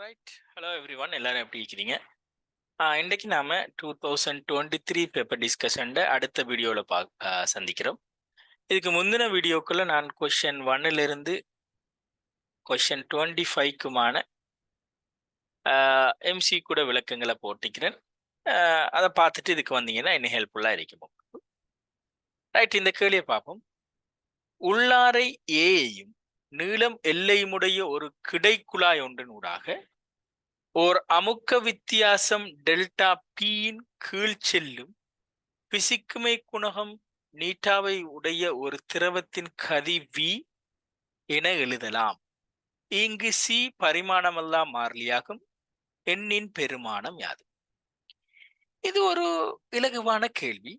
Right. Hello every one, எல்லாரும் எப்படி இருக்கிறீங்க? இன்றைக்கு நாம 2023 பேப்பர் டிஸ்கஷன் அடுத்த வீடியோவில் சந்திக்கிறோம். இதுக்கு முந்தின வீடியோக்குள்ள நான் கொஷின் 1லிருந்து கொஷின் 25க்குமான எம்சி கூட விளக்கங்களை போட்டிக்கிறேன். அதை பார்த்துட்டு இதுக்கு வந்தீங்கன்னா இன்னும் ஹெல்ப்ஃபுல்லாக இருக்கும். ரைட், இந்த கேள்வியை பார்ப்போம். உள்ளாரை ஏயையும் நீளம் எல்லையுமுடைய ஒரு கிடைக்குழாய் ஒன்றினூடாக ஓர் அமுக்க வித்தியாசம் டெல்டா பியின் கீழ் செல்லும் பிசிக்குமை குணகம் நீட்டாவை உடைய ஒரு திரவத்தின் கதி வி என எழுதலாம். இங்கு சி பரிமாணமல்லா மாறிலியாகும். எண்ணின் பெருமானம் யாது? இது ஒரு இலகுவான கேள்வி.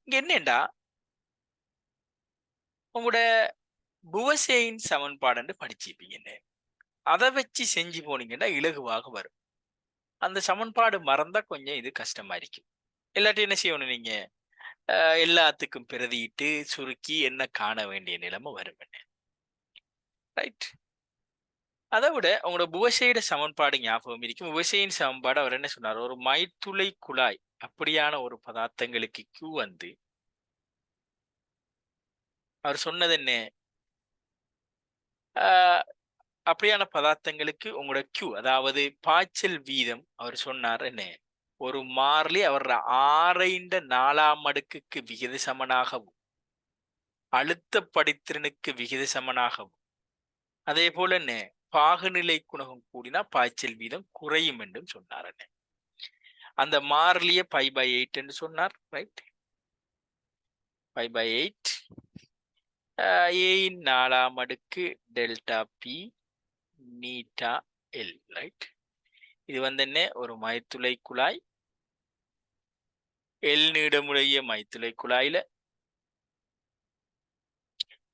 இங்க என்னண்டா, உங்களோட புவசேயின் சமன்பாடு படிச்சிருப்பீங்க. அதை வச்சு செஞ்சு போனீங்கன்னா இலகுவாக வரும். அந்த சமன்பாடு மறந்தா கொஞ்சம் இது கஷ்டமா இருக்கும். இல்லாட்டி என்ன செய்யணும், நீங்க எல்லாத்துக்கும் பிரதியிட்டு சுருக்கி என்ன காண வேண்டிய நிலைமை வரும். ரைட். அதை விட உங்களோட புவசையோட சமன்பாடு ஞாபகம் இருக்கும். புவசையின் சமன்பாடு அவர் என்ன சொன்னார், ஒரு மைத்துளை குழாய் அப்படியான ஒரு பதார்த்தங்களுக்கு Q வந்து அவர் சொன்னது என்ன, அப்படியான பதார்த்தங்களுக்கு உங்களோட Q அதாவது பாய்ச்சல் வீதம் அவர் சொன்னார் என்ன, ஒரு மாறிலி அவர் 6/4 அடுக்குக்கு விகித சமனாகவும் அழுத்த படித்திறனுக்கு விகித சமனாகவும் அதே போல என்ன பாகுநிலை குணகம் கூடினா பாய்ச்சல் வீதம் குறையும் என்றும் சொன்னார். அந்த மாறிலிய π/8 என்று சொன்னார். ரைட், π/8 ஏயின் 4 அடுக்கு டெல்டா பி நீட்டா எல். ரைட், இது வந்து என்ன, ஒரு மைத்துளை குழாய், எல் நீளமுடைய மைத்துளை குழாயில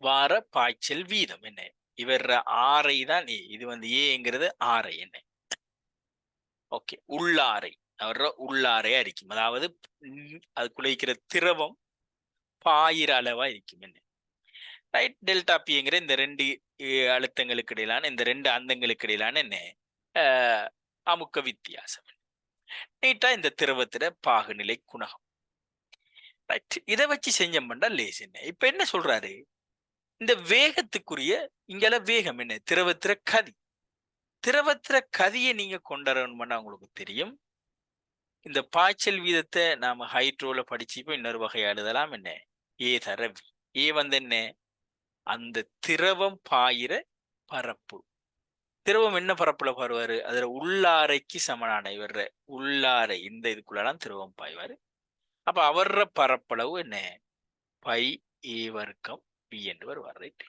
வார பாய்ச்சல் வீதம் என்ன, இவர் ஆரை தான் இது வந்து ஏங்கிறது ஆரை என்ன. ஓகே, உள்ளாரை அவர உள்ளாரையா இருக்கும். அதாவது அதுக்குள்ள இருக்கிற திரவம் பாயிர அளவா இருக்கும் என்ன. ரைட், டெல்டா பிங்கிற இந்த ரெண்டு அழுத்தங்களுக்கு இடையிலான இந்த ரெண்டு அந்தங்களுக்கு இடையிலான என்ன அமுக்க வித்தியாசம். நீட்டா இந்த திரவத்திட பாகுநிலை குணகம். ரைட், இதை வச்சு செஞ்சோம்னா லேஸ் என்ன. இப்ப என்ன சொல்றாரு, இந்த வேகத்துக்குரிய இங்கெல்ல வேகம் என்ன, திரவத்திர கதி. திரவத்திர கதியை நீங்க கொண்டாடணும்னா உங்களுக்கு தெரியும், இந்த பாய்ச்சல் வீதத்தை நாம ஹைட்ரோல படிச்சுப்போம். இன்னொரு வகையா எழுதலாம் என்ன, ஏ தர வி. ஏ வந்து என்ன, அந்த திரவம் பாயிர பரப்பு. திரவம் என்ன பரப்புல பாருவாரு, அதுல உள்ளாரைக்கு சமனான இவர உள்ளாரை இந்த இதுக்குள்ளதான் திரவம் பாய்வாரு. அப்ப அவர்ற பரப்பளவு என்ன, பை ஏ வர்க்கம் பி என்று வருவார். ரைட்,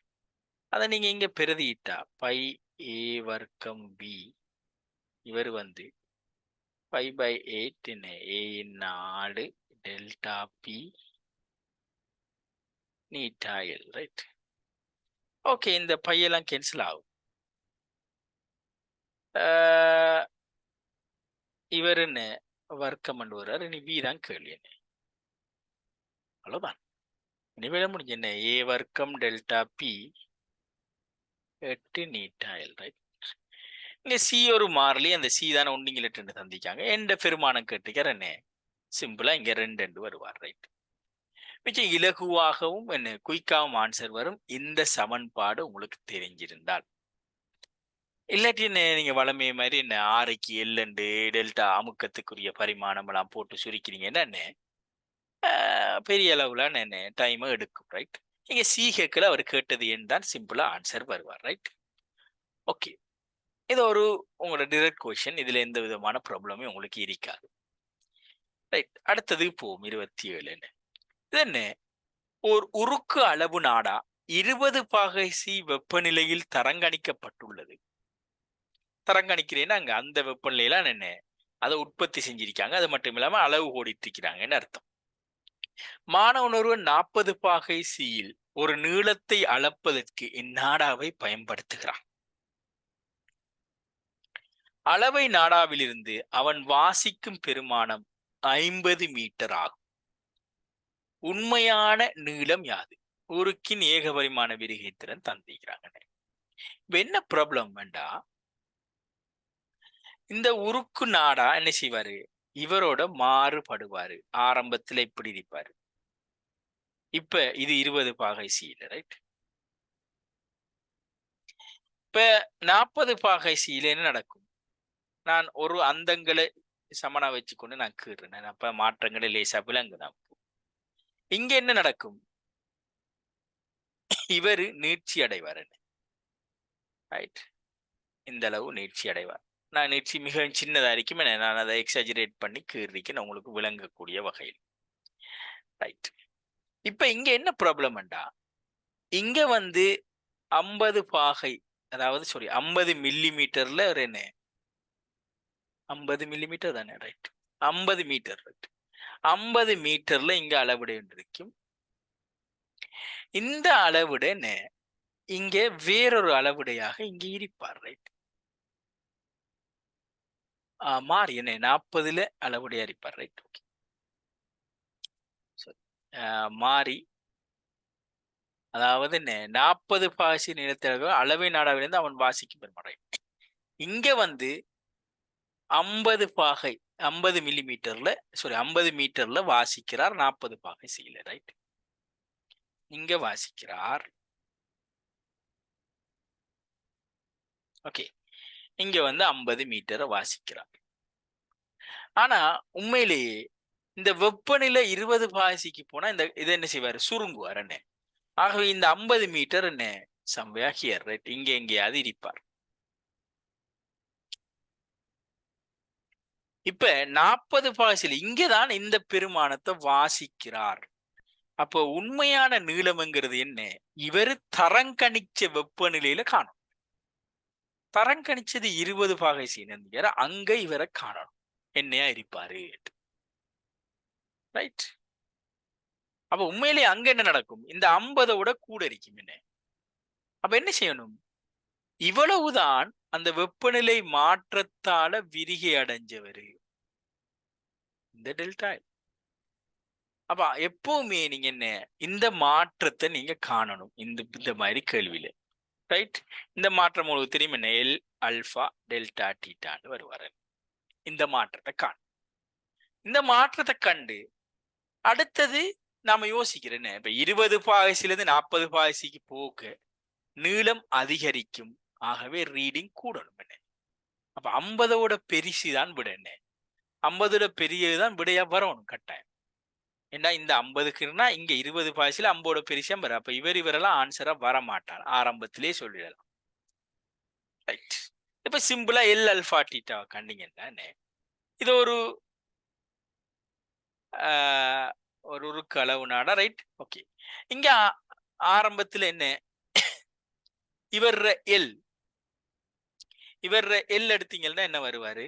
அதை நீங்க இங்க பிரதியிட்டா பை ஏ வர்க்கம் பி, இவர் வந்து π/8 என்ன, ஏ 4 டெல்டா பி நீட்டா எல். ரைட், ஓகே, இந்த பையெல்லாம் கேன்சல் ஆகும். இவர் என்ன வர்க்கம் கொண்டு வர்றாரு. இனி வி தான் கேள்வி என்ன, அவ்வளவுதான். இனிமேல முடிஞ்சு என்ன, ஏ வர்க்கம் டெல்டா பி 8 நீட்டா எல். ரைட், இங்க சி ஒரு மாறிலி, அந்த சி தானே ஒன்றிங்கிலிட்டு தந்திக்காங்க. எந்த பெருமானம் கேட்டுக்கார் என்ன, சிம்பிளா இங்க 2 வருவார். ரைட், மிச்சம் இலகுவாகவும் என்ன குயிக்காகவும் ஆன்சர் வரும் இந்த சமன்பாடு உங்களுக்கு தெரிஞ்சிருந்தால். இல்லாட்டி என்ன, நீங்க வளமைய மாதிரி என்ன ஆரைக்கு எல் அண்டு டெல்டா அமுக்கத்துக்குரிய பரிமாணம் எல்லாம் போட்டு சுருக்கிறீங்கன்னா என்ன பெரிய அளவுல என்ன டைம் எடுக்கும். ரைட், நீங்க சி கேட்கல, அவர் கேட்டது ஏன் தான் சிம்பிளா ஆன்சர் வருவார். ரைட், ஓகே, இது ஒரு உங்களோட டிரெக்ட் கொஸ்டின். இதுல எந்த விதமான ப்ராப்ளமும் உங்களுக்கு இருக்காது. ரைட், அடுத்தது போகும் 27. இது என்ன, ஓர் உருக்கு அளவு நாடா 20 பாகை சி வெப்பநிலையில் தரங்கணிக்கப்பட்டுள்ளது. தரங்கணிக்கிறேன்னா அங்க அந்த வெப்பநிலையில என்ன அதை உற்பத்தி செஞ்சிருக்காங்க. அது மட்டும் இல்லாம அளவு ஓடிட்டு இருக்கிறாங்கன்னு அர்த்தம். மாணவன் ஒருவன் 40 பாகை சியில் ஒரு நீளத்தை அளப்பதற்கு இந்நாடாவை பயன்படுத்துகிறான். அளவை நாடாவிலிருந்து அவன் வாசிக்கும் பெருமானம் 50 மீட்டர் ஆகும். உண்மையான நீளம் யாது? உருக்கின் ஏக பரிமாண விரிகைத்திறன் தந்திக்கிறாங்க. என்ன ப்ராப்ளம் வேண்டா, இந்த உருக்கு நாடா என்ன செய்வாரு, இவரோட மாறுபடுவாரு. ஆரம்பத்துல இப்படி இருப்பாரு. இப்ப இது 20 பாகை சீல, ரைட்? இப்ப 40 பாகை சீல என்ன நடக்கும்? நான் ஒரு அந்தங்களை சமனா வச்சுக்கொண்டு நான் கீறுறேன். அப்ப மாற்றங்களை லேசா விளங்குதான். இங்க என்ன நடக்கும்? இவரு நீட்சி அடைவார், ரைட்? இந்த அளவு நீட்சி அடைவார். நான் நீட்சி மிக சின்னதா இருக்கும். நான் அதை எக்ஸாஜரேட் பண்ணி கீறிக்கு நான் உங்களுக்கு விளங்கக்கூடிய வகையில், ரைட்? இப்ப இங்க என்ன ப்ராப்ளம்டா, இங்க வந்து 50 பாகை, அதாவது சாரி 50 மில்லி மீட்டர்ல ஒரு என்ன 50 மில்லி மீட்டர் தானே, ரைட்? 50 metre, right? 50 மீட்டர்ல இங்க அளவிட இருக்கும். இந்த அளவிட என்ன இங்க வேறொரு அளவிடையாக இங்க இருப்பார், ரைட்? மாறி என்ன 40ல அளவுடையா இருப்பார், ரைட்? ஓகே, மாறி, அதாவது என்ன 40 பாசி நிலத்திற்கு அளவை நாடாவிலிருந்து அவன் வாசிக்கும் பெருமாள், ரைட்? இங்க வந்து 50 பாகை 50 மில்லி மீட்டர்ல சாரி 50 மீட்டர்ல வாசிக்கிறார் 40 பாகை சீல, ரைட்? இங்க வாசிக்கிறார். ஓகே, இங்க வந்து 50 மீட்டரை வாசிக்கிறார். ஆனா உண்மையிலேயே இந்த வெப்பநிலை 20 பாசிக்கு போனா இந்த இதை என்ன செய்வாரு, சுருங்குவார் என்ன. ஆகவே இந்த 50 மீட்டர் என்ன சம்வேர் ஹியர், ரைட்? இங்க எங்கேயாவது இருப்பார். இப்ப 40 பாசில் இங்கதான் இந்த பெருமானத்தை வாசிக்கிறார். அப்போ உண்மையான நீளம்ங்கிறது என்ன, இவரு தரங்கணிச்ச வெப்பநிலையில காணும். தரங்கணிச்சது 20 பாகை சீனந்தியார், அங்க இவரை காணணும் என்னையா இருப்பாரு, ரைட்? அப்ப உண்மையிலேயே அங்க என்ன நடக்கும், இந்த 50 கூட இருக்கும் என்ன. அப்ப என்ன செய்யணும், இவ்வளவுதான் அந்த வெப்பநிலை மாற்றத்தால விரிகை அடைஞ்சவரு இந்த டெல்டா. அப்ப எப்பவுமே நீங்க என்ன இந்த மாற்றத்தை நீங்க காணணும் இந்த இந்த மாதிரி கேள்வியில, ரைட்? இந்த மாற்றம் உங்களுக்கு தெரியும் என்ன, எல் அல்பா டெல்டா டீட்டான்னு வருவாரு. இந்த மாற்றத்தை காண, இந்த மாற்றத்தை கண்டு அடுத்தது நாம யோசிக்கிறேன், இப்ப 20 பாகசில இருந்து 40 பாகசிக்கு போக நீளம் அதிகரிக்கும். ஆகவே ரீடிங் கூடணும் என்ன. அப்ப 50ஓட பெரிசு தான் விட என்ன, 50ஓட பெரியதுதான் விடையா வரணும் கட்டாயம். ஏன்னா இந்த 50க்குன்னா இங்க 20 பாய்ச்சில 50ஓட பெருசா வர, அப்ப இவரெல்லாம் ஆன்சரா வர மாட்டார், ஆரம்பத்திலே சொல்லிடலாம், ரைட்? இப்ப சிம்பிளா எல் அல்பா டீட்டா கண்டீங்கன்னா இது ஒரு ஒரு உருக்கு அளவு நாடா, ரைட்? ஓகே, இங்க ஆரம்பத்துல என்ன இவர் எல் எடுத்தீங்கன்னா என்ன வருவாரு,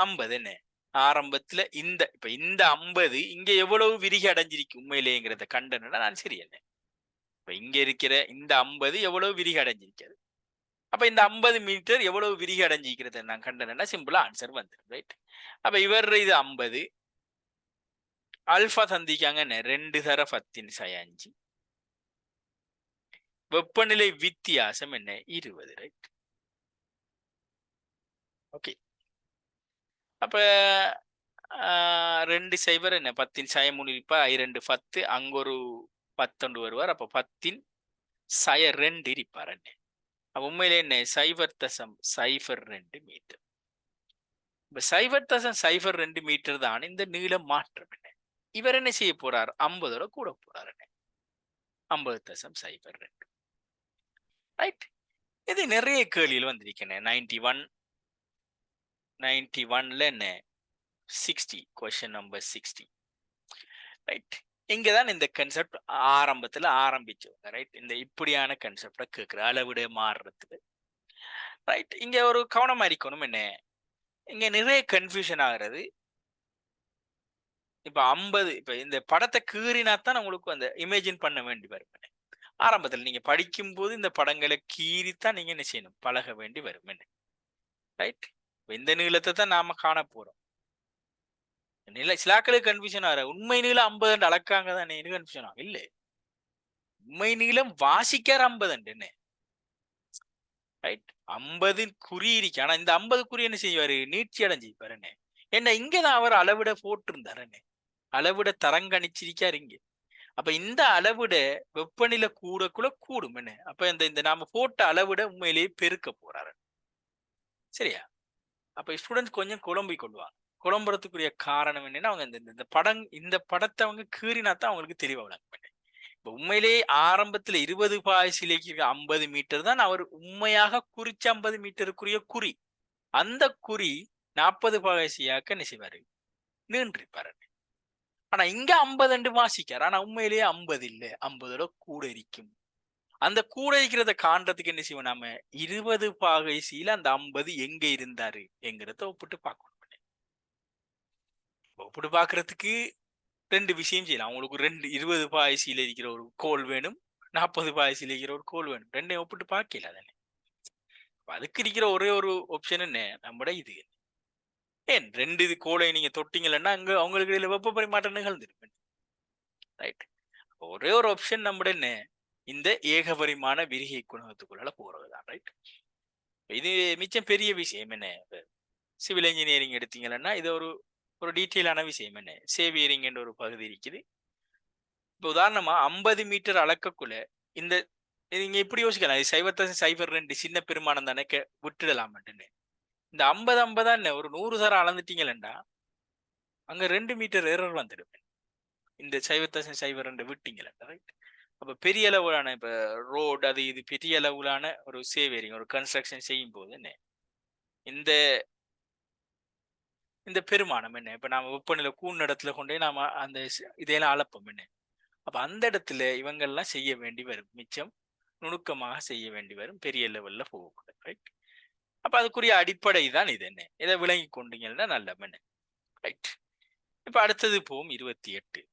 50 என்ன ஆரம்பத்துல இந்த இப்ப இந்த 50 இங்க எவ்வளவு விரிகை அடைஞ்சிருக்கு உண்மையிலேங்கிறத கண்டனா நான் சரி என்ன. இப்ப இங்க இருக்கிற இந்த 50 எவ்வளவு விரிகை அடைஞ்சிருக்கிறது, அப்ப இந்த 50 மீட்டர் எவ்வளவு விரிகை அடைஞ்சிருக்கிறது நான் கண்டனா சிம்பிளா ஆன்சர் வந்துடும், ரைட்? அப்ப இவர் இது 50, அல்பா சந்திக்காங்க என்ன 2 தர 10⁵5, வெப்பநிலை வித்தியாசம் என்ன 20, ரைட்? ஓகே, அப்ப 2 0 என்ன 10⁵3 இருப்பா, 2 10 அங்க ஒரு 11 வருவார், அப்ப 10⁵2 இருப்பார் என்ன. அப்ப உண்மையிலே என்ன 0.02 மீட்டர். இப்ப 0.02 மீட்டர் தான் இந்த நீளம் மாற்றம் என்ன. இவர் என்ன செய்ய போறார், 50ஓட கூட போறார் என்ன, 50.02, ரைட்? இது நிறைய கேள்வியில் வந்திருக்கேன். 91ல என்ன 60, கொஸ்டின் நம்பர் 60, ரைட்? இங்கதான் இந்த கன்செப்ட் ஆரம்பத்துல ஆரம்பிச்சவங்க, ரைட்? இந்த இப்படியான கன்செப்ட கேட்கிற அளவிட மாறுறதுக்கு, ரைட்? இங்க ஒரு கவனமா இருக்கணும் என்ன, இங்க நிறைய கன்ஃபியூஷன் ஆகுறது. இப்ப 50 இப்ப இந்த படத்தை கீறினா தான் உங்களுக்கு அந்த இமேஜின் பண்ண வேண்டி வரும். ஆரம்பத்துல நீங்க படிக்கும் போது இந்த படங்களை கீறித்தான் நீங்க என்ன செய்யணும், பழக வேண்டி வரும், ரைட்? இந்த நீளத்தை தான் நாம காண போறோம். சிலாக்களுக்கு கன்ஃபியூஷன் ஆகிற, உண்மை நீளம் 50 அளக்காங்க தானே கன்ஃபியூஷன் ஆகும். இல்ல, உண்மை நீளம் வாசிக்கார் 50 என்ன. ரைட். 50 குறி இருக்கு. ஆனா இந்த 50 குறி என்ன செய்வாரு, நீட்சி அடைஞ்சிருப்பாரு என்ன. இங்கதான் அவர் அளவிட போட்டிருந்தாரு, அளவிட தரங்கணிச்சிருக்காரு இங்க. அப்ப இந்த அளவிட வெப்பநிலை கூடக்குள்ள கூடும் என்ன. அப்ப இந்த இந்த நாம போட்ட அளவிட உண்மையிலேயே பெருக்க போறாரு. சரியா? அப்ப ஸ்டூடெண்ட்ஸ் கொஞ்சம் குழம்பிக் கொள்வாங்க. குழம்புறதுக்குரிய காரணம் என்னன்னா, அவங்க இந்த படத்தை அவங்க கீறினா தான் அவங்களுக்கு தெளிவா விளங்கும். இப்ப உண்மையிலேயே ஆரம்பத்துல 20 பாய்ச்சிலேக்கு 50 மீட்டர் தான் அவர் உண்மையாக குறிச்ச 50 மீட்டருக்குரிய குறி. அந்த குறி 40 பாய்ச்சியாக்க என்ன செய்வாரு, நீண்டிருப்பாரு. ஆனா இங்க 50 வாசிக்கார். ஆனா உண்மையிலேயே 50 இல்ல, 50ஓட கூட இருக்கும். அந்த கூட இருக்கிறத காண்றதுக்கு என்ன செய்வோம் நாம, 20 பாகைசியில அந்த 50 எங்க இருந்தாரு என்கிறத ஒப்பிட்டு பார்க்கணும். ஒப்பிட்டு பார்க்கறதுக்கு 2 விஷயம் செய்யலாம். உங்களுக்கு 20 பாய்ச்சியில இருக்கிற ஒரு கோல் வேணும், 40 பாய்ச்சியில இருக்கிற ஒரு கோல் வேணும். ரெண்டையும் ஒப்பிட்டு பார்க்கல தானே. அதுக்கு இருக்கிற ஒரே ஒரு ஆப்ஷன் என்ன, நம்மட இது. ஏன் 2 கோலை நீங்க தொட்டீங்கன்னா அங்க அவங்களுக்கு இடையில வெப்ப பரிமாற்றம் நிகழ்ந்துருக்கு. ரைட். ஒரே ஒரு ஆப்ஷன் நம்மட என்ன, இந்த ஏகபரிமாண விரிகை குணகத்துக்குள்ள போறதுதான். ரைட். இது மிச்சம் பெரிய விஷயம் என்ன. சிவில் இன்ஜினியரிங் எடுத்தீங்கன்னா இது ஒரு ஒரு டீட்டெயிலான விஷயம் என்ன. சேவியரிங் என்ற ஒரு பகுதி இருக்குது. இப்போ உதாரணமா 50 மீட்டர் அளக்கக்குள்ள இந்த நீங்க இப்படி யோசிக்கலாம், இது 0.02 சின்ன பெருமானம் தானே, விட்டுடலாம். இந்த 50 50 என்ன ஒரு 100 தரம் அளந்துட்டீங்களா அங்க 2 மீட்டர் எரர் வந்துடும். இந்த 0.02 விட்டீங்களா. ரைட். அப்ப பெரிய அளவிலான இப்ப ரோடு அது இது பெரிய அளவிலான ஒரு சேவியரிங் ஒரு கன்ஸ்ட்ரக்ஷன் செய்யும் போது என்ன, இந்த இந்த பெருமானம் என்ன, இப்ப நாம வெப்பநிலை கூடின இடத்துல கொண்டே நாம அந்த இதையெல்லாம் அளப்போம் என்ன. அப்ப அந்த இடத்துல இவங்கெல்லாம் செய்ய வேண்டி வரும், மிச்சம் நுணுக்கமாக செய்ய வேண்டி வரும், பெரிய லெவல்ல போகக்கூடாது. ரைட். அப்ப அதுக்குரிய அடிப்படை தான் இது என்ன, இதை விளங்கி கொண்டீங்கன்னா நல்ல என்ன. ரைட். இப்ப அடுத்தது போகும் 28.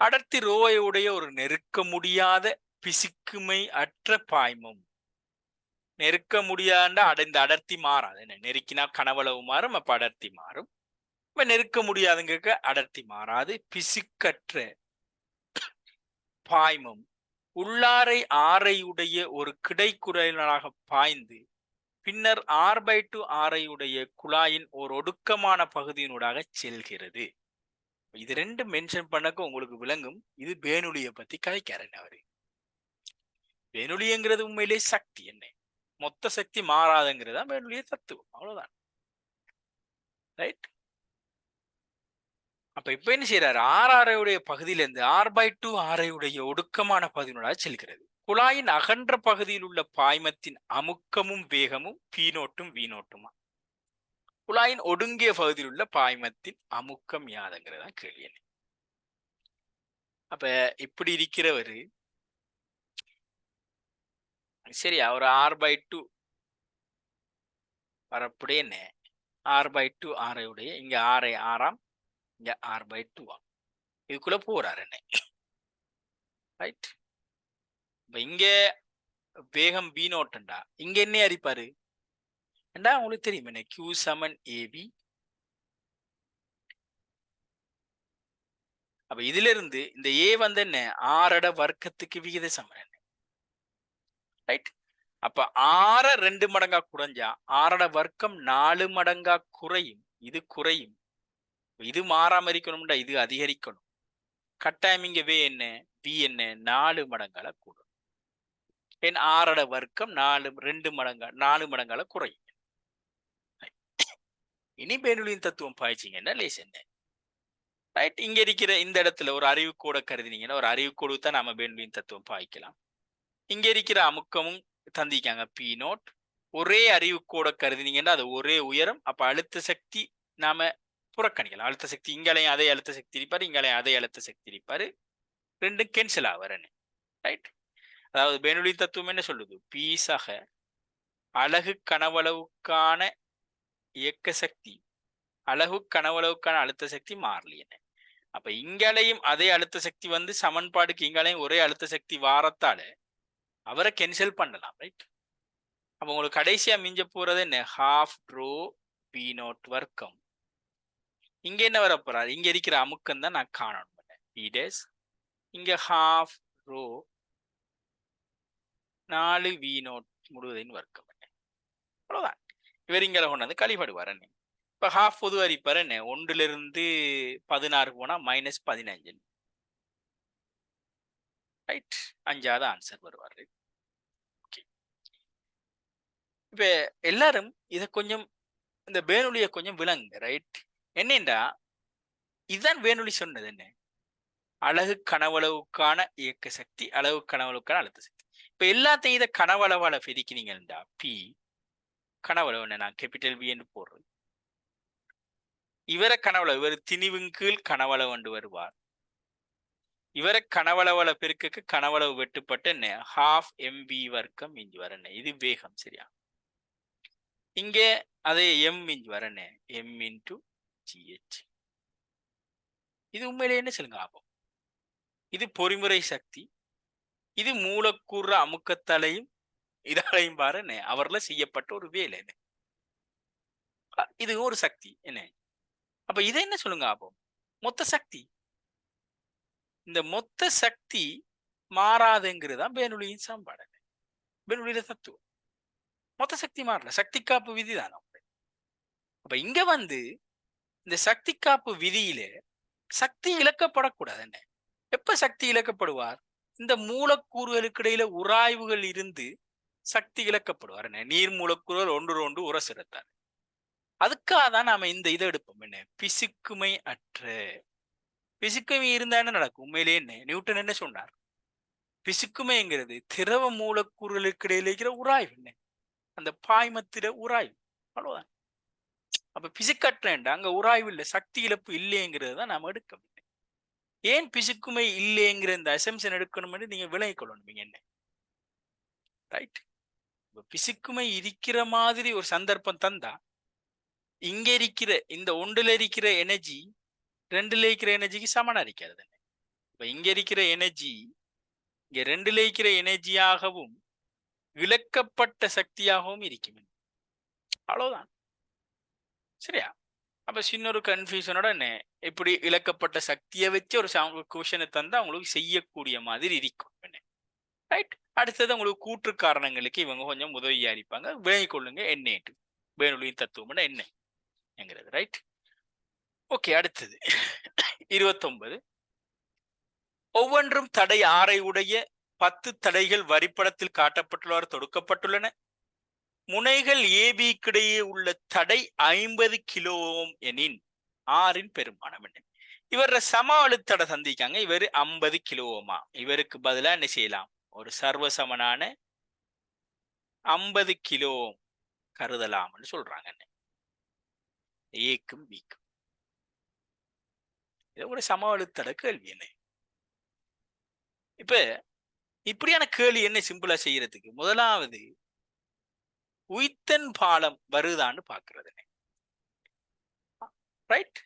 அடர்த்தி ரோவையுடைய ஒரு நெருக்க முடியாத பிசுக்குமை அற்ற பாய்மம். நெருக்க முடியாண்டா இந்த அடர்த்தி மாறாது என்ன, நெருக்கினா கனவளவு மாறும், அப்ப அடர்த்தி மாறும். இப்ப நெருக்க முடியாதுங்க, அடர்த்தி மாறாது. பிசுக்கற்ற பாய்மம் உள்ளாரை ஆரையுடைய ஒரு கிடைக்குறையினராக பாய்ந்து பின்னர் R/2 ஆரையுடைய குழாயின் ஒரு ஒடுக்கமான பகுதியினூடாக செல்கிறது. இது ரெண்டு மென்ஷன் பண்ணக்க உங்களுக்கு விளங்கும். இது பேனுலிய பத்தி கதைக்காரன் அவரு. பேனுலிங்கிறது உண்மையிலே சக்தி என்ன, மொத்த சக்தி மாறாதுங்கிறதா பேனுலிய தத்துவம். அவ்வளவுதான். ரைட். அப்ப இப்ப என்ன செய்யறாரு, ஆரையுடைய பகுதியிலிருந்து R/2 ஆரையுடைய ஒடுக்கமான பகுதியினூடாக செல்கிறது. குழாயின் அகன்ற பகுதியில் உள்ள பாய்மத்தின் அமுக்கமும் வேகமும் பீனோட்டும் வீணோட்டுமா. குழாயின் ஒடுங்கிய பகுதியில் உள்ள பாய்மத்தின் அமுக்கம் யாதுங்கிறதா கேள்வி. அப்ப இப்படி இருக்கிறவரு சரி, அவர் R/2 வரப்புடைய என்ன, R/2 ஆரையுடைய இங்க ஆரை ஆறாம், இங்க R/2 இதுக்குள்ள போறாரு என்ன. ரைட். இப்ப இங்க வேகம் வீணோட்டண்டா இங்க என்ன அறிப்பாரு ஏண்டா உங்களுக்கு தெரியும் என்ன, Q சமன் AB. அப்ப இதுல இருந்து இந்த A வந்து என்ன, ஆறட வர்க்கத்துக்கு விகித சமன். ரைட். அப்ப 6 2 மடங்கா குறைஞ்சா ஆறட வர்க்கம் 4 மடங்கா குறையும். இது குறையும். இது மாறாம இருக்கணும்டா, இது அதிகரிக்கணும். கட்டாயம் இங்க என்ன, V என்ன 4 மடங்கால கூடும். ஏன் ஆறட வர்க்கம் 4 மடங்கால குறையும். இனி பேனுலியின் தத்துவம் பாய்ச்சிங்கன்னா லேஸ் என்ன. ரைட். இங்க இருக்கிற இந்த இடத்துல ஒரு அறிவுக்கூட கருதினீங்கன்னா, ஒரு அறிவுக்கூடு தான் நாம பேனுலியின் தத்துவம் பாய்க்கலாம். இங்க இருக்கிற அமுக்கமும் தந்திக்காங்க P0. ஒரே அறிவுக்கூட கருதினீங்கன்னா அது ஒரே உயரம். அப்ப அழுத்த சக்தி நாம புறக்கணிக்கலாம். அழுத்த சக்தி இங்களையும் அதே அழுத்த சக்தி இருப்பாரு, இங்களையும் அதே அழுத்த சக்தி இருப்பாரு, ரெண்டும் கேன்சல் ஆவறன்னு. ரைட். அதாவது பெர்னௌலி தத்துவம் என்ன சொல்லுது, P சக அலகு கனவளவுக்கான இயக்க சக்தி அலகு கனவளவுக்கான அழுத்த சக்தி மாறலி என்ன. அப்ப இங்களையும் அதே அழுத்த சக்தி வந்து சமன்பாடுக்கு இங்களையும் ஒரே அழுத்த சக்தி வாரத்தால அவரை கேன்சல் பண்ணலாம். ரைட். அப்ப உங்களுக்கு கடைசியா மிஞ்ச போறது என்ன, half rho P0 வர்க்கம். இங்க என்ன வர போறாரு, இங்க இருக்கிற அமுக்கம் தான் நான் காணணும். P', இங்க half rho 4 V0 முழுவதின் வர்க்கம் என்ன அவ்வளவுதான். இவர் இங்கே கொண்டாந்து கழிப்படுவார் என்ன. இப்ப ஹாஃப் பொது அரிப்பார் என்ன 1 - 16 போனா -15 ரைட். 5வது ஆன்சர் வருவார். இப்ப எல்லாரும் இத கொஞ்சம் இந்த பேனொலியை கொஞ்சம் விளங்க ரைட். என்னண்டா இதுதான் பேனொலி சொன்னது என்ன, அலகு கனவளவுக்கான இயக்க சக்தி, அளவு கனவளவுக்கான அழுத்த சக்தி. இப்ப எல்லாத்தையும் இதை கனவளவால பிரிக்கிறீங்கடா பி கனவளவு என்ன, நான் கேபிட்டல் பி என்று போடுறது. இவரை கனவளவு, இவர் திணிவின் கீழ் கனவளவு என்று வருவார். இவரை கனவளவள பெருக்குக்கு கனவளவு வெட்டுப்பட்டு என்ன ஹாஃப் எம்பி வர்க்கம் இஞ்சி வரணும். இது வேகம் சரியா. இங்கே அதே எம் இஞ்சி வரணும் எம் இன்டு ஜிஹெச். இது உண்மையிலே என்ன சொல்லுங்க ஆகும், இது பொறிமுறை சக்தி. இது மூலக்கூறு அமுக்கத்தலையும் இதாலையும் பாரு அவர்ல செய்யப்பட்ட ஒரு வேலை என்ன, இது ஒரு சக்தி என்ன. அப்ப இதை என்ன சொல்லுங்க ஆகும், மொத்த சக்தி. இந்த மொத்த சக்தி மாறாதுங்கிறதுதான் பேனொலியின் சமன்பாடு, பேனொலியில தத்துவம். மொத்த சக்தி மாறல, சக்தி காப்பு விதி தானே. அப்ப இங்க இந்த சக்தி காப்பு விதியில சக்தி இழக்கப்படக்கூடாது என்ன. எப்ப சக்தி இழக்கப்படுவார், இந்த மூலக்கூறுகளுக்கு இடையில உராய்வுகள் இருந்து சக்தி இழக்கப்படுவார் என்ன. நீர் மூலக்கூறுகள் ஒன்று உரசிறத்தார். அதுக்காக தான் நாம இந்த இதை எடுப்போம் என்ன, பிசுக்குமை அற்ற. பிசுக்குமை இருந்தா என்ன நடக்கும் உண்மையிலே என்ன, நியூட்டன் என்ன சொன்னார், பிசுக்குமைங்கிறது திரவ மூலக்கூறுகளுக்கு இடையில இருக்கிற உராய்வு என்ன, அந்த பாய்மத்திர உராய்வு, அவ்வளவுதான். அப்ப பிசுக்கற்றேன்டா அங்க உராய்வு இல்லை, சக்தி இழப்பு இல்லைங்கிறது தான் நாம எடுக்கணும். ஏன் பிசுக்குமை இல்லைங்கிற இந்த அசம்சன் எடுக்கணும்னு நீங்க விளங்கிக் கொள்ளணும் என்ன ரைட். பிசுக்குமை இருக்கிற மாதிரி ஒரு சந்தர்ப்பம் தந்தா இங்க இருக்கிற இந்த ஒன்றுல இருக்கிற எனர்ஜி ரெண்டுல இருக்கிற எனர்ஜிக்கு சமனா இருக்கிறது. இப்ப இங்க இருக்கிற எனர்ஜி இங்க ரெண்டுல இருக்கிற எனர்ஜியாகவும் இழக்கப்பட்ட சக்தியாகவும் இருக்கும், அவ்வளவுதான் சரியா. அப்ப சின்ன ஒரு கன்ஃபியூஷனோட என்ன, இப்படி இழக்கப்பட்ட சக்தியை வச்சு ஒரு கொஷனை தந்தா அவங்களுக்கு செய்யக்கூடிய மாதிரி இருக்கும் என்ன ரைட். அடுத்தது உங்களுக்கு கூற்று காரணங்களுக்கு இவங்க கொஞ்சம் உதவியா இருப்பாங்க, விளங்கிக் கொள்ளுங்க என்ன பேனொலியின் தத்துவம் என்னங்கிறது ரைட். ஓகே, அடுத்தது 29. ஒவ்வொன்றும் தடை 6 உடைய 10 தடைகள் வரிப்படத்தில் காட்டப்பட்டுள்ளவாறு தொடுக்கப்பட்டுள்ளன. முனைகள் ஏபி கிடையே உள்ள தடை 50 கிலோ ஓம் எனின் ஆரின் பெருமானம் என்ன. இவர சம அழுத்தடை சந்திக்காங்க, இவர் 50 கிலோ ஓமா. இவருக்கு பதிலா என்ன செய்யலாம், ஒரு சர்வசமனான 50 கிலோ ஓம் கருதலாம்னு சொல்றாங்க என்ன, ஏக்கும் பிக்கும். இது ஒரு சம அழுத்தடை கேள்வி என்ன. இப்ப இப்படியான கேள்வி என்ன சிம்பிளா செய்யறதுக்கு, முதலாவது உய்த்தன் பாலம் வருதான்னு பாக்குறது ரைட்.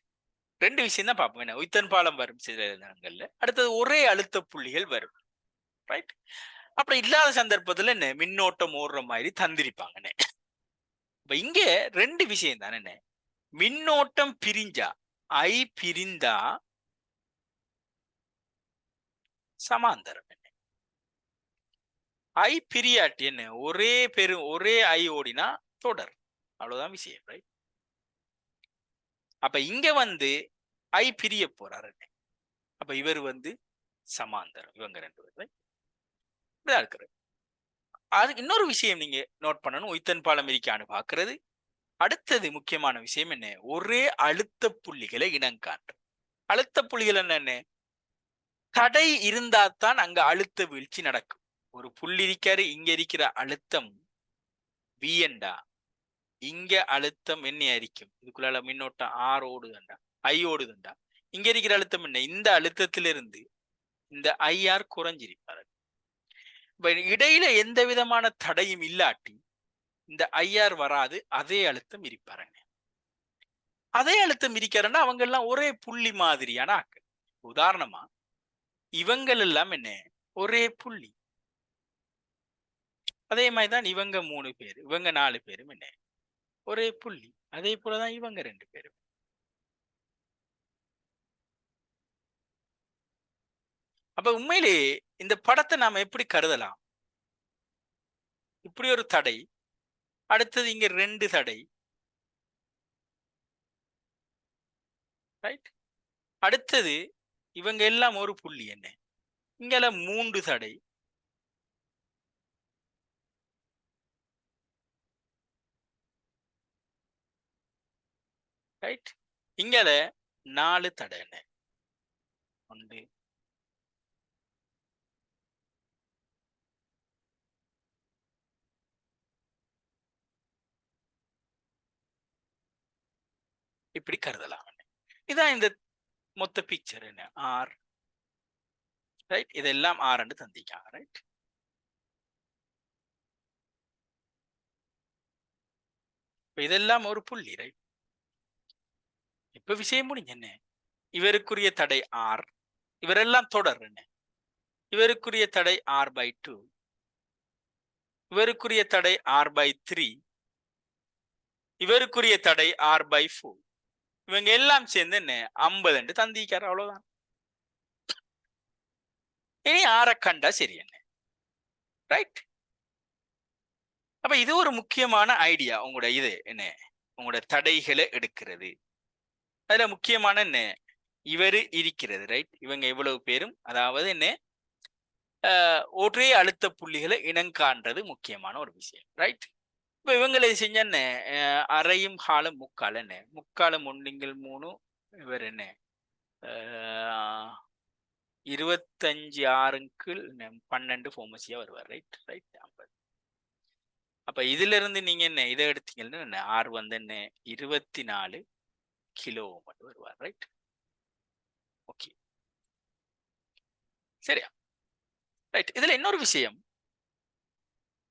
2 விஷயம் தான் பார்ப்போம் என்ன, உய்த்தன் பாலம் வரும் சில இடங்கள்ல, அடுத்தது ஒரே அழுத்த புள்ளிகள் வரும் ரைட். அப்படி இல்லாத சந்தர்ப்பத்துல என்ன மின்னோட்டம் ஓடுற மாதிரி தந்திருப்பாங்க. இப்ப இங்க 2 விஷயம் தானே என்ன, மின்னோட்டம் பிரிஞ்சா ஐ பிரிந்தா சமாந்தரம் என்ன, ஐ பிரியாட்டி என்ன ஒரே ஐ ஓடினா தொடர், அவ்வளவுதான் விஷயம் ரைட். அப்ப இங்க ஐ பிரிய போறாரு, அப்ப இவர் சமாந்தரம், இவங்க 2 பேர் இருக்கிறது. அதுக்கு இன்னொரு விஷயம் நீங்க நோட் பண்ணணும், உய்த்தன் பாலம் இருக்கான்னு பாக்குறது. அடுத்தது முக்கியமான விஷயம் என்ன, ஒரே அழுத்த புள்ளிகளை இனங்காட்டு. அழுத்த புள்ளிகள் என்ன, தடை இருந்தால்தான் அங்க அழுத்த வீழ்ச்சி நடக்கும். ஒரு புள்ளி இருக்காரு, இங்க இருக்கிற அழுத்தம் வியண்டா, இங்க அழுத்தம் என்ன இருக்கும், இதுக்குள்ள மின்னோட்டம் ஆர் ஓடுதண்டா, ஐ ஓடுதண்டா. இங்க இருக்கிற அழுத்தம் என்ன, இந்த அழுத்தத்திலிருந்து இந்த ஐஆர் குறைஞ்சிருப்பாரு. இடையில எந்த விதமான தடையும் இல்லாட்டி இந்த ஐஆர் வராது, அதே அழுத்தம் இருப்பாருங்க. அதே அழுத்தம் இருக்காருன்னா அவங்க எல்லாம் ஒரே புள்ளி மாதிரியான ஆக்கள். உதாரணமா இவங்கள் எல்லாம் என்ன ஒரே புள்ளி, அதே மாதிரிதான் இவங்க 3 பேர், இவங்க 4 பேரும் என்ன ஒரே புள்ளி, அதே போலதான் இவங்க 2 பேரும். அப்ப உண்மையிலே இந்த படத்தை நாம எப்படி கருதலாம், இப்படி ஒரு தடை. அடுத்தது இங்க 2 தடை. ரைட். அடுத்தது இவங்க எல்லாம் ஒரு புள்ளி என்ன, இங்கல 3 தடை. ரைட். இங்கல 4 தடை என்ன. 1 இப்படி கருதலாம். இதான் இந்த மொத்த பிக்சர் என்ன ஆர். ரைட். இதெல்லாம் ஆர் என்று தந்திக்காங்க. ரைட். இதெல்லாம் ஒரு புள்ளி. ரைட். இப்ப விஷயம் முடிஞ்ச என்ன, இவருக்குரிய தடை ஆர், இவரெல்லாம் தொடர் என்ன, இவருக்குரிய தடை r/2, இவருக்குரிய தடை r/3, இவருக்குரிய தடை r/4. இவங்க எல்லாம் சேர்ந்து என்ன 50 என்று தந்திக்கார். அவ்வளவுதான். இனி ஆற கண்டா சரி என்ன. ரைட். அப்ப இது ஒரு முக்கியமான ஐடியா. உங்களோட இது என்ன, உங்களோட தடைகளை எடுக்கிறது. அதுல முக்கியமான என்ன, இவரு இருக்கிறது. ரைட். இவங்க எவ்வளவு பேரும், அதாவது என்ன, ஒரே அழுத்த புள்ளிகளை இனங்காண்றது முக்கியமான ஒரு விஷயம். ரைட். இப்ப இவங்களை செஞ்ச என்ன, அரையும் ஹாலும் முக்கால் என்ன, முக்காலும் 1 இவர் என்ன 25 6 12 ஃபோமசியா வருவார். ரைட். ரைட். 50. அப்ப இதுல இருந்து நீங்க என்ன இதை எடுத்தீங்கன்னா என்ன, ஆர் வந்து என்ன 24 கிலோ மட்டும் வருவார். ரைட். ஓகே. சரியா. ரைட். இதுல இன்னொரு விஷயம்,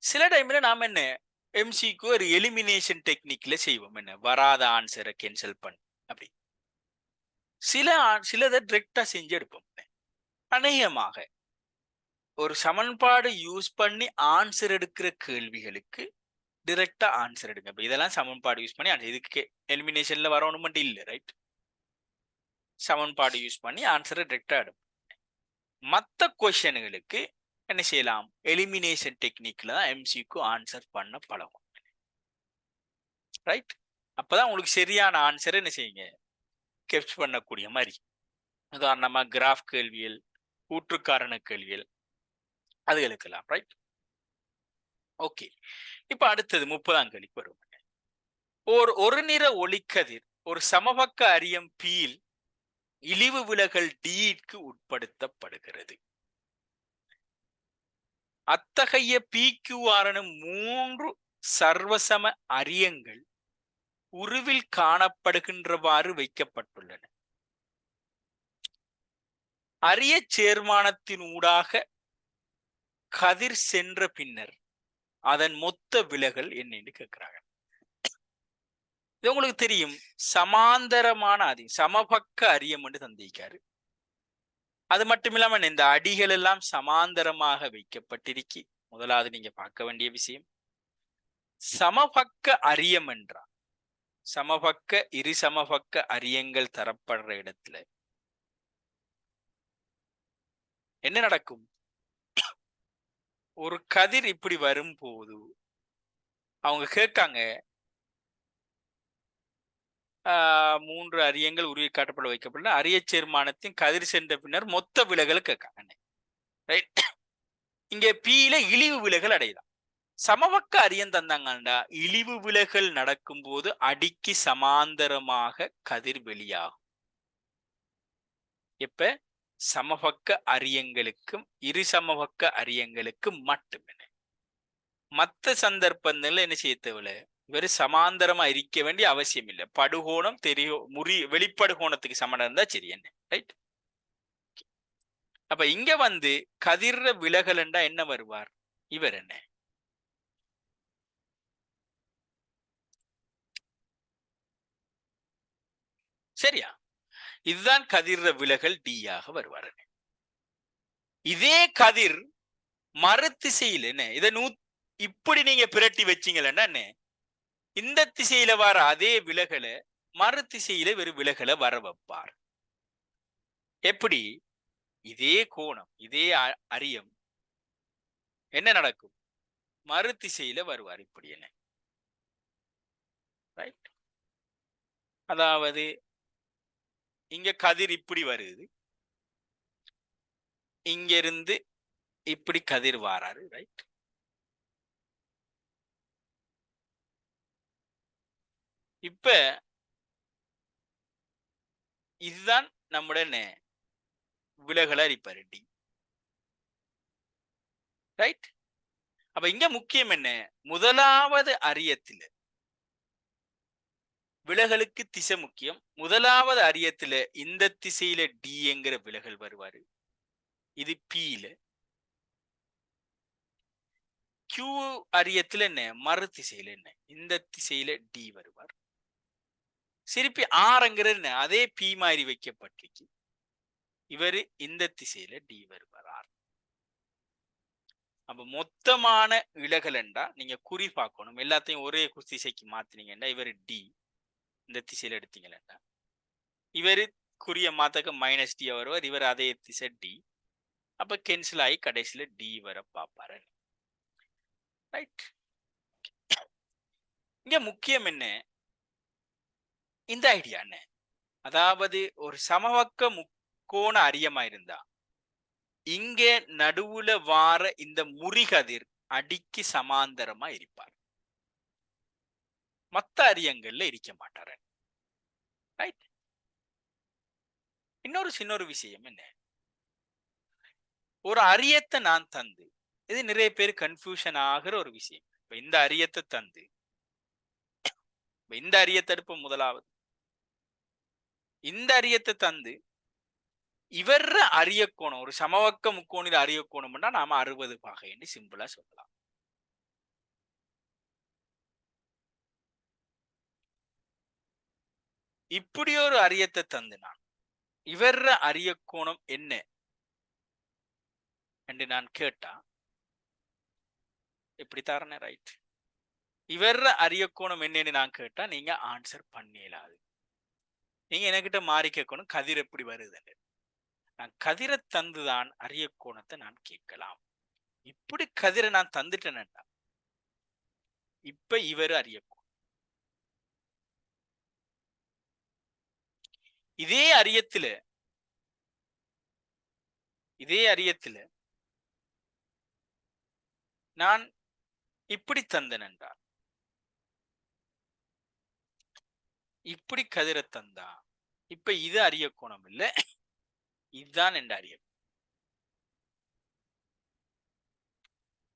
சில டைம்ல நாம என்ன எம்சிக்கு ஒரு எலிமினேஷன் டெக்னிக்ல செய்வோம். என்ன வராத ஆன்சரை கேன்சல் பண்ணி அப்படி சிலதை டிரெக்டா செஞ்சு எடுப்போம். அநேகமாக ஒரு சமன்பாடு யூஸ் பண்ணி ஆன்சர் எடுக்கிற கேள்விகளுக்கு டிரெக்டா ஆன்சர் எடுங்க. இதெல்லாம் சமன்பாடு யூஸ் பண்ணி இதுக்கு எலிமினேஷன்ல வரணும் மட்டும் இல்லை. ரைட். சமன்பாடு யூஸ் பண்ணி ஆன்சரை டிரெக்டா எடுப்போம். மற்ற கொஸ்டின்களுக்கு என்ன செய்யலாம், எலிமினேஷன் டெக்னிக்ல தான் எம்சிக்கு ஆன்சர் பண்ண பழகும். ரைட். அப்பதான் உங்களுக்கு சரியான ஆன்சர் என்ன செய்யுங்க கெப்ச் பண்ணக்கூடிய மாதிரி. உதாரணமா கிராஃப் கேள்வியல், கூற்றுக்காரண கேள்வியல், அதுகளுக்கெல்லாம். ரைட். ஓகே. இப்ப அடுத்தது 30ஆம் கேள்விக்கு வரும். ஒரு நிற ஒளிக்கதிர் ஒரு சமபக்க அரியம் பீல் இழிவு விலகல் டிக்கு உட்படுத்தப்படுகிறது. அத்தகைய PQR 3 சர்வசம அரியங்கள் உருவில் காணப்படுகின்றவாறு வைக்கப்பட்டுள்ளன. அரிய சேர்மானத்தின் ஊடாக கதிர் சென்ற பின்னர் அதன் மொத்த விலகல் என்னன்னு கேட்கிறாங்க. இது உங்களுக்கு தெரியும், சமாந்தரமான அரியம், சமபக்க அரியம் என்று தந்திருக்காரு. அது மட்டும் இல்லாம இந்த அடிகள் எல்லாம் சமாந்தரமாக வைக்கப்பட்டிருக்கி. முதலாவது நீங்க பார்க்க வேண்டிய விஷயம், சமபக்க அரியம் என்றால் சமபக்க இரு சமபக்க அரியங்கள் தரப்படுற இடத்துல என்ன நடக்கும், ஒரு கதிர் இப்படி வரும்போது அவங்க கேட்காங்க 3 அரியங்கள் உருவி காட்டப்பட வைக்கப்பட்ட அரிய சேர்மானத்தின் கதிர் சென்ற பின்னர் மொத்த விலகல் கேட்காங்க. இங்க பீல இழிவு விலகல் அடையலாம். சமபக்க அரியம் தந்தாங்கண்டா இழிவு விலகல் நடக்கும் போது அடிக்கு சமாந்தரமாக கதிர் வெளியாகும். எப்ப சமபக்க அரியங்களுக்கும் இரு சமபக்க அரியங்களுக்கும் மட்டுமே. மற்ற சந்தர்ப்பங்கள்ல என்ன செய்ய தேவையில்ல, இவர் சமாந்தரமா இருக்க வேண்டிய அவசியம் இல்லை. படுகோணம் தெரியும், வெளிப்படுகோணத்துக்கு சமனம் இருந்தா சரி என்ன. ரைட். அப்ப இங்க வந்து கதிர விலகல்ண்டா என்ன வருவார், இவர் என்ன சரியா, இதுதான் கதிர விலகல் டியாக வருவார். இதே கதிர் மறு திசையில் என்ன இதை இப்படி நீங்க பிரட்டி வச்சீங்கன்னா என்ன, இந்த திசையில வர அதே விலகலை மறு திசையில வெறும் விலகலை வர வைப்பார். எப்படி, இதே கோணம் இதே அரியம் என்ன நடக்கும், மறு திசையில வருவார் இப்படி என்ன, ரைட்? அதாவது இங்க கதிர் இப்படி வருது, இங்க இருந்து இப்படி கதிர் வாராரு, ரைட்? இப்ப இதுதான் நம்முடைய விலகல் அரிப்பாரு டி, ரைட்? அப்ப இங்க முக்கியம் என்ன, முதலாவது அரியத்துல விலகலுக்கு திசை முக்கியம். முதலாவது அரியத்துல இந்த திசையில டி என்கிற விலகல் வருவாரு, இது பீல. கியூ அரியத்துல என்ன, மறு திசையில என்ன, இந்த திசையில டி வருவார். சிரிப்பி ஆறுங்கிற என்ன, அதே பி மாதிரி வைக்கப்பட்டிருக்கு, இவரு இந்த திசையில டி வருவார் ஆர். அப்ப மொத்தமான விலகல் என்றா நீங்க குறி பார்க்கணும், எல்லாத்தையும் ஒரே திசைக்கு மாத்தினீங்கன்னா இவரு டி இந்த திசையில எடுத்தீங்கன்னா இவரு குறிய மாத்தக்க மைனஸ் டி வருவார், இவர் அதே திசை டி. அப்ப கேன்சல் ஆகி கடைசியில டி வர பார்ப்பாரு, ரைட்? இங்க முக்கியம் என்ன, இந்த ஐடியா என்ன, அதாவது ஒரு சமபக்க முக்கோண அரியமா இருந்தா இங்க நடுவுல வார இந்த முறிகதிர் அடிக்கு சமாந்தரமா இருப்பார், மத்த அரியங்கள்ல இருக்க மாட்டாரு, ரைட்? இன்னொரு விஷயம் என்ன, ஒரு அரியத்தை நான் தந்து, இது நிறைய பேர் கன்ஃபியூஷன் ஆகிற ஒரு விஷயம். இந்த அரியத்தை தந்து, இந்த அரியத்தை எடுப்ப முதலாவது, இந்த அரியத்தை தந்து இவர் அரிய கோணம், ஒரு சமபக்க முக்கோணில் அரிய கோணம்னா நாம 60 பாகை என்று சிம்பிளா சொல்லலாம். இப்படி ஒரு அரியத்தை தந்து நான் இவர் அரிய கோணம் என்ன என்று நான் கேட்டா எப்படி தாரண, ரைட்? இவர் அரிய கோணம் என்னன்னு நான் கேட்டா நீங்க ஆன்சர் பண்ணிடலாது. நீங்க என்கிட்ட மாறி கேட்கணும் கதிர் எப்படி வருது, நான் கதிரை தந்துதான் அரிய கோணத்தை நான் கேட்கலாம். இப்படி கதிரை நான் தந்துட்டேன்டா இப்ப இவர் அரிய கோணம். இதே அரியத்துல நான் இப்படி தந்தேன் என்றால், இப்படி கதிரை தந்தா இப்ப இது அரிய கோணம் இல்ல, இதுதான் என்ற அரிய.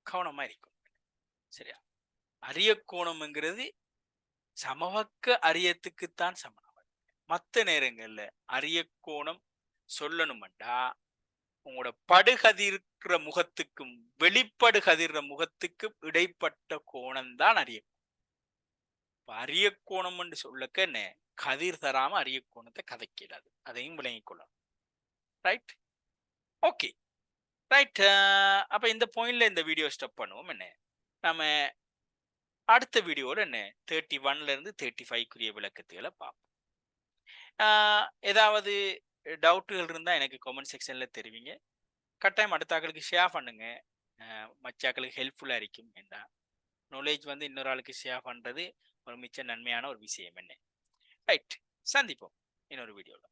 கவனமா இருக்கும், சரியா? அரிய கோணம்ங்கிறது சமபக்க அரியத்துக்குத்தான் சமணம். மற்ற நேரங்கள்ல அரிய கோணம் சொல்லணும்டா உங்களோட படுகதிர்ற முகத்துக்கும் வெளிப்படுகதிர்ற முகத்துக்கும் இடைப்பட்ட கோணம் தான் அரிய. அரிய கோணம் என்று சொல்லக்க என்ன, கதிர் தராம அரிய கோணத்தை கதைக்கிறாது, அதையும் விளங்கிக் கொள்ளணும், ரைட்? Okay, right. அப்ப இந்த பாயிண்ட்ல இந்த வீடியோ ஸ்டாப் பண்ணுவோம். என்ன நம்ம அடுத்த வீடியோல என்ன 31ல இருந்து 35க்குரிய விளக்கத்துகளை பார்ப்போம். ஏதாவது டவுட்டுகள் இருந்தா எனக்கு கமெண்ட் செக்ஷன்ல தெரிவிங்க. கட்டாயம் அடுத்த ஆக்களுக்கு ஷேர் பண்ணுங்க, மச்சாக்களுக்கு ஹெல்ப்ஃபுல்லா இருக்கும். என்ன நாலேஜ் வந்து இன்னொரு ஆளுக்கு ஷேர் பண்றது ஒரு மிச்ச நன்மையான ஒரு விஷயம். என்ன ரைட், சந்திப்போம் இன்னொரு வீடியோல.